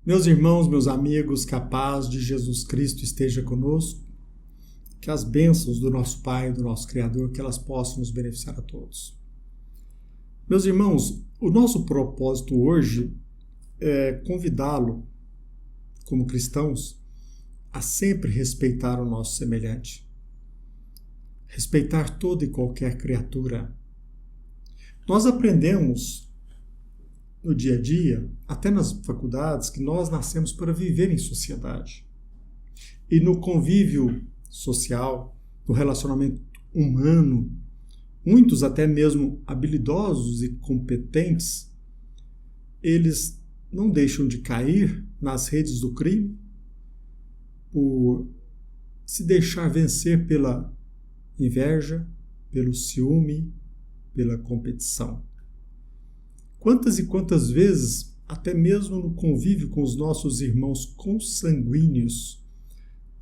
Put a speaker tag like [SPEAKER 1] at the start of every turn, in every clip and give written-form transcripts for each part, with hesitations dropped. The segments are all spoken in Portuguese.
[SPEAKER 1] Meus irmãos, meus amigos, que a paz de Jesus Cristo esteja conosco, que as bênçãos do nosso Pai, do nosso Criador, que elas possam nos beneficiar a todos. Meus irmãos, o nosso propósito hoje é convidá-lo, como cristãos, a sempre respeitar o nosso semelhante. Respeitar toda e qualquer criatura. Nós aprendemos no dia a dia, até nas faculdades, que nós nascemos para viver em sociedade. E no convívio social, no relacionamento humano, muitos até mesmo habilidosos e competentes, eles não deixam de cair nas redes do crime por se deixar vencer pela inveja, pelo ciúme, pela competição. Quantas e quantas vezes, até mesmo no convívio com os nossos irmãos consanguíneos,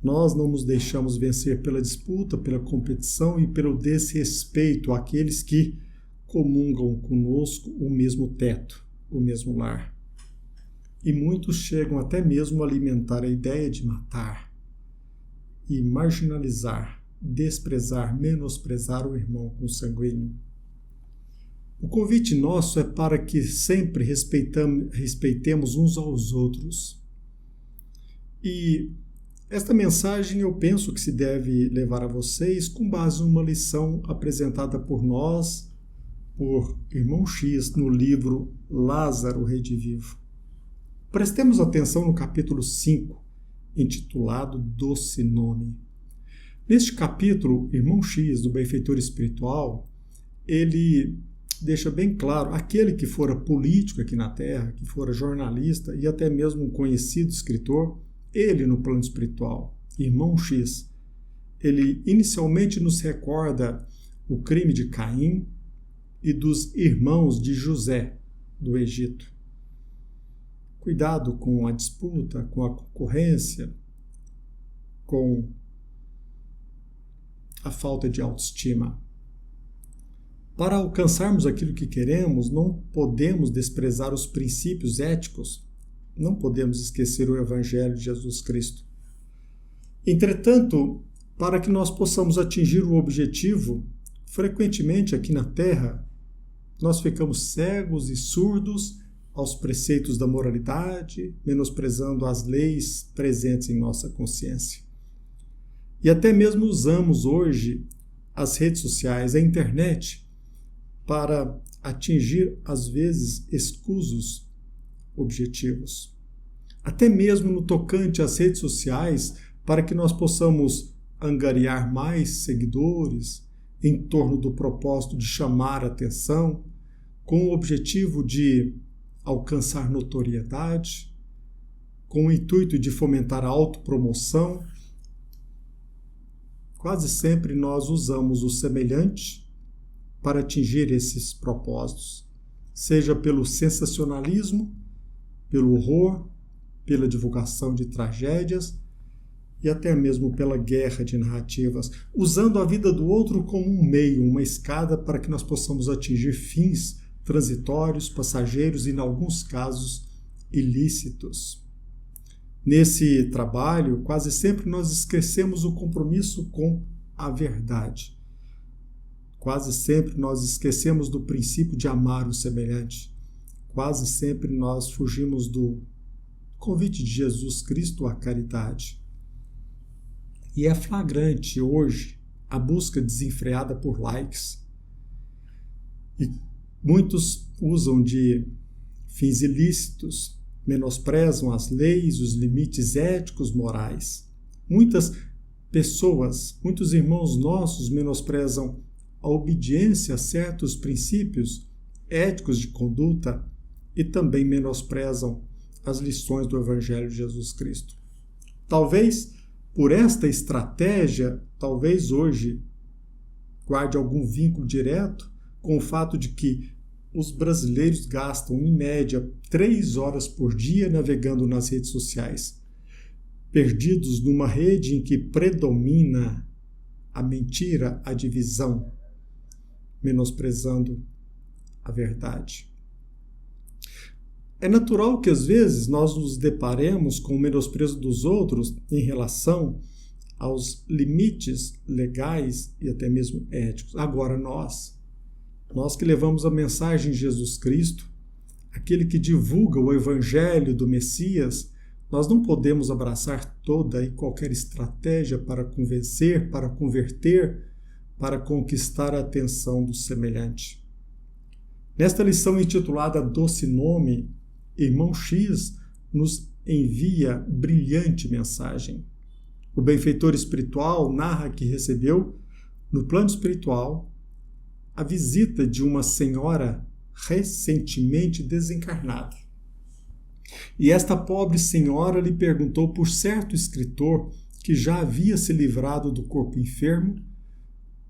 [SPEAKER 1] nós não nos deixamos vencer pela disputa, pela competição e pelo desrespeito àqueles que comungam conosco o mesmo teto, o mesmo lar. E muitos chegam até mesmo a alimentar a ideia de matar e marginalizar, desprezar, menosprezar o irmão consanguíneo. O convite nosso é para que sempre respeitemos uns aos outros. E esta mensagem eu penso que se deve levar a vocês com base numa lição apresentada por nós, por Irmão X, no livro Lázaro Redivivo. Prestemos atenção no capítulo 5, intitulado Doce Nome. Neste capítulo, Irmão X, do Benfeitor Espiritual, ele deixa bem claro, aquele que fora político aqui na Terra, que fora jornalista e até mesmo um conhecido escritor, ele no plano espiritual, Irmão X, ele inicialmente nos recorda o crime de Caim e dos irmãos de José, do Egito. Cuidado com a disputa, com a concorrência, com a falta de autoestima. Para alcançarmos aquilo que queremos, não podemos desprezar os princípios éticos, não podemos esquecer o Evangelho de Jesus Cristo. Entretanto, para que nós possamos atingir o objetivo, frequentemente aqui na Terra, nós ficamos cegos e surdos aos preceitos da moralidade, menosprezando as leis presentes em nossa consciência. E até mesmo usamos hoje as redes sociais, a internet, para atingir, às vezes, escusos objetivos. Até mesmo no tocante às redes sociais, para que nós possamos angariar mais seguidores em torno do propósito de chamar a atenção, com o objetivo de alcançar notoriedade, com o intuito de fomentar a autopromoção. Quase sempre nós usamos o semelhante para atingir esses propósitos, seja pelo sensacionalismo, pelo horror, pela divulgação de tragédias e até mesmo pela guerra de narrativas, usando a vida do outro como um meio, uma escada para que nós possamos atingir fins transitórios, passageiros e, em alguns casos, ilícitos. Nesse trabalho, quase sempre nós esquecemos o compromisso com a verdade. Quase sempre nós esquecemos do princípio de amar o semelhante. Quase sempre nós fugimos do convite de Jesus Cristo à caridade. E é flagrante hoje a busca desenfreada por likes. E muitos usam de fins ilícitos, menosprezam as leis, os limites éticos, morais. Muitas pessoas, muitos irmãos nossos menosprezam a obediência a certos princípios éticos de conduta e também menosprezam as lições do Evangelho de Jesus Cristo. Talvez por esta estratégia, talvez hoje guarde algum vínculo direto com o fato de que os brasileiros gastam, em média, 3 horas por dia navegando nas redes sociais, perdidos numa rede em que predomina a mentira, a divisão, menosprezando a verdade. É natural que às vezes nós nos deparemos com o menosprezo dos outros em relação aos limites legais e até mesmo éticos. Agora nós que levamos a mensagem de Jesus Cristo, aquele que divulga o evangelho do Messias, nós não podemos abraçar toda e qualquer estratégia para convencer, para converter, para conquistar a atenção do semelhante. Nesta lição intitulada Doce Nome, Irmão X nos envia brilhante mensagem. O benfeitor espiritual narra que recebeu, no plano espiritual, a visita de uma senhora recentemente desencarnada. E esta pobre senhora lhe perguntou por certo escritor que já havia se livrado do corpo enfermo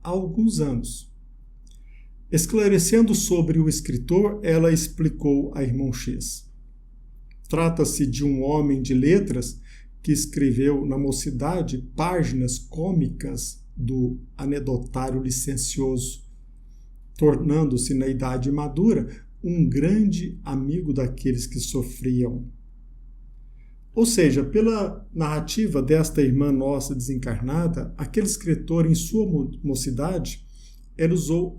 [SPEAKER 1] há alguns anos. Esclarecendo sobre o escritor, ela explicou a irmão X. Trata-se de um homem de letras que escreveu na mocidade páginas cômicas do anedotário licencioso, tornando-se na idade madura um grande amigo daqueles que sofriam. Ou seja, pela narrativa desta irmã nossa desencarnada, aquele escritor, em sua mocidade, ele usou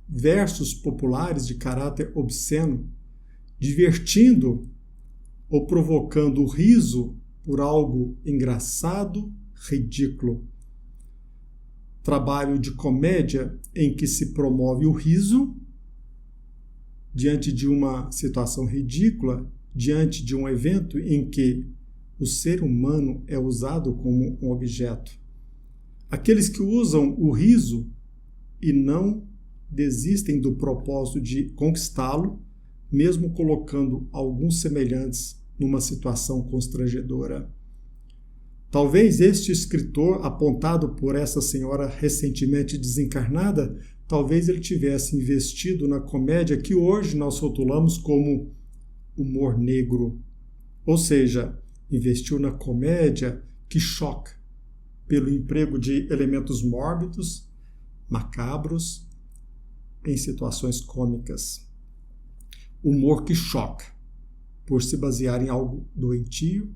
[SPEAKER 1] versos populares de caráter obsceno, divertindo ou provocando o riso por algo engraçado, ridículo. Trabalho de comédia em que se promove o riso diante de uma situação ridícula, diante de um evento em que o ser humano é usado como um objeto. Aqueles que usam o riso e não desistem do propósito de conquistá-lo, mesmo colocando alguns semelhantes numa situação constrangedora. Talvez este escritor, apontado por essa senhora recentemente desencarnada, talvez ele tivesse investido na comédia que hoje nós rotulamos como humor negro. Ou seja, investiu na comédia que choca, pelo emprego de elementos mórbidos, macabros, em situações cômicas. Humor que choca, por se basear em algo doentio,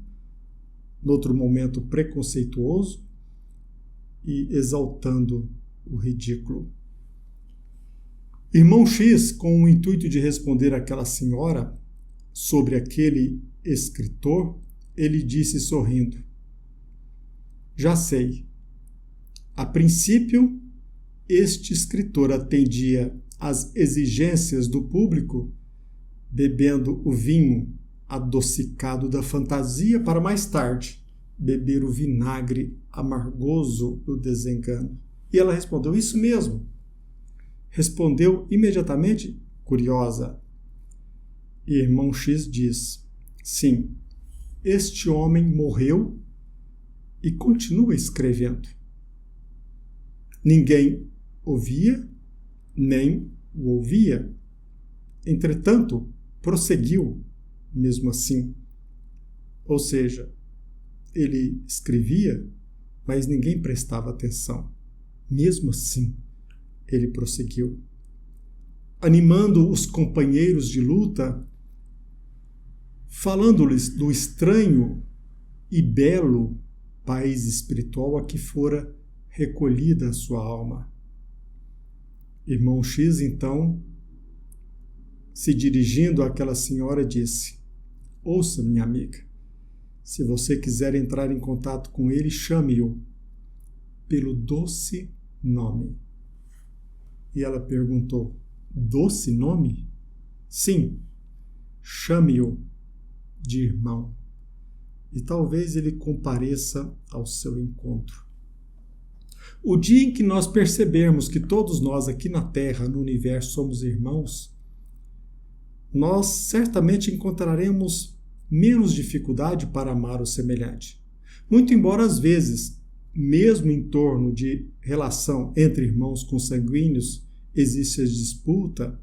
[SPEAKER 1] noutro momento preconceituoso e exaltando o ridículo. Irmão X, com o intuito de responder àquela senhora sobre aquele escritor, ele disse sorrindo: já sei. A princípio, este escritor atendia às exigências do público, bebendo o vinho adocicado da fantasia para mais tarde beber o vinagre amargoso do desengano. E ela respondeu: isso mesmo. Respondeu imediatamente, curiosa. E irmão X diz: sim, este homem morreu e continua escrevendo. Ninguém ouvia, nem o ouvia. Entretanto, prosseguiu mesmo assim. Ou seja, ele escrevia, mas ninguém prestava atenção. Mesmo assim, ele prosseguiu, animando os companheiros de luta, falando-lhes do estranho e belo país espiritual a que fora recolhida a sua alma. Irmão X, então, se dirigindo àquela senhora, disse: ouça, minha amiga, se você quiser entrar em contato com ele, chame-o pelo doce nome. E ela perguntou: doce nome? Sim, chame-o de irmão, e talvez ele compareça ao seu encontro. O dia em que nós percebermos que todos nós aqui na Terra, no universo, somos irmãos, nós certamente encontraremos menos dificuldade para amar o semelhante. Muito embora, às vezes, mesmo em torno de relação entre irmãos consanguíneos, existe disputa,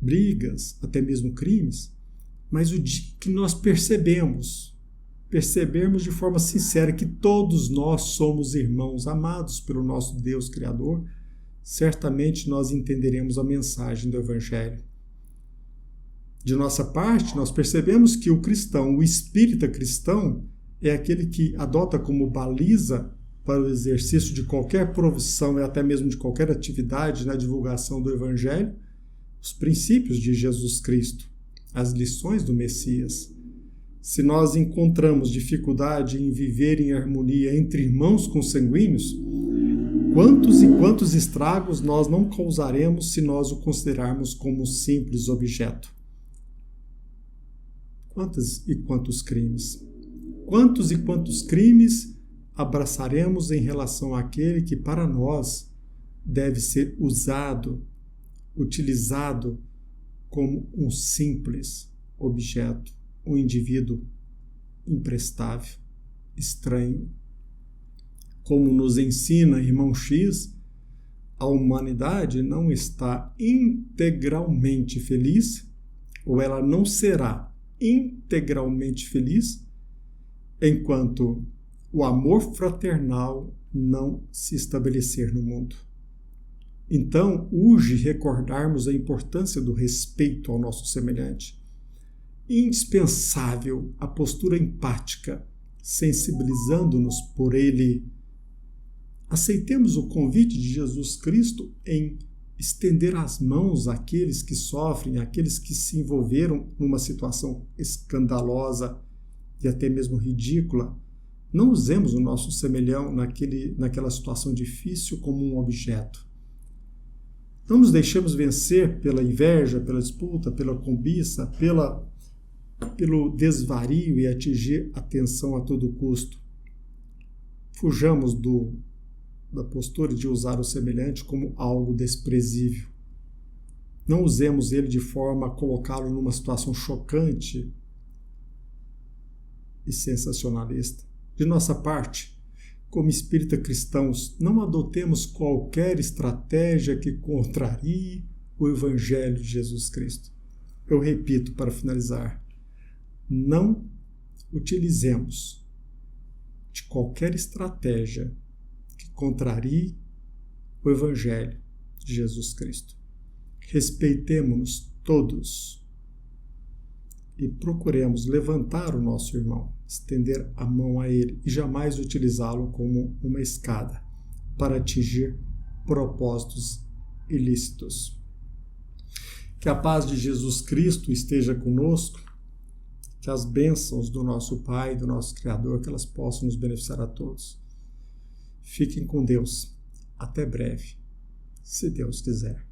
[SPEAKER 1] brigas, até mesmo crimes, mas o dia que nós percebemos de forma sincera que todos nós somos irmãos amados pelo nosso Deus Criador, certamente nós entenderemos a mensagem do Evangelho. De nossa parte, nós percebemos que o cristão, o espírita cristão, é aquele que adota como baliza para o exercício de qualquer profissão e até mesmo de qualquer atividade na divulgação do Evangelho, os princípios de Jesus Cristo, as lições do Messias. Se nós encontramos dificuldade em viver em harmonia entre irmãos consanguíneos, quantos e quantos estragos nós não causaremos se nós o considerarmos como um simples objeto? Quantos e quantos crimes? Quantos e quantos crimes abraçaremos em relação àquele que para nós deve ser usado, utilizado como um simples objeto, um indivíduo imprestável, estranho? Como nos ensina irmão X, a humanidade não está integralmente feliz, ou ela não será integralmente feliz, enquanto o amor fraternal não se estabelecer no mundo. Então, urge recordarmos a importância do respeito ao nosso semelhante. Indispensável a postura empática, sensibilizando-nos por ele. Aceitemos o convite de Jesus Cristo em estender as mãos àqueles que sofrem, àqueles que se envolveram numa situação escandalosa e até mesmo ridícula. Não usemos o nosso semelhão naquela situação difícil como um objeto. Não nos deixemos vencer pela inveja, pela disputa, pela cobiça, pelo desvario e atingir a atenção a todo custo. Fujamos da postura de usar o semelhante como algo desprezível. Não usemos ele de forma a colocá-lo numa situação chocante e sensacionalista. De nossa parte, como espírita cristãos, não adotemos qualquer estratégia que contrarie o Evangelho de Jesus Cristo. Eu repito para finalizar, não utilizemos de qualquer estratégia que contrarie o Evangelho de Jesus Cristo. Respeitemo-nos todos e procuremos levantar o nosso irmão, estender a mão a ele e jamais utilizá-lo como uma escada para atingir propósitos ilícitos. Que a paz de Jesus Cristo esteja conosco, que as bênçãos do nosso Pai, do nosso Criador, que elas possam nos beneficiar a todos. Fiquem com Deus. Até breve, se Deus quiser.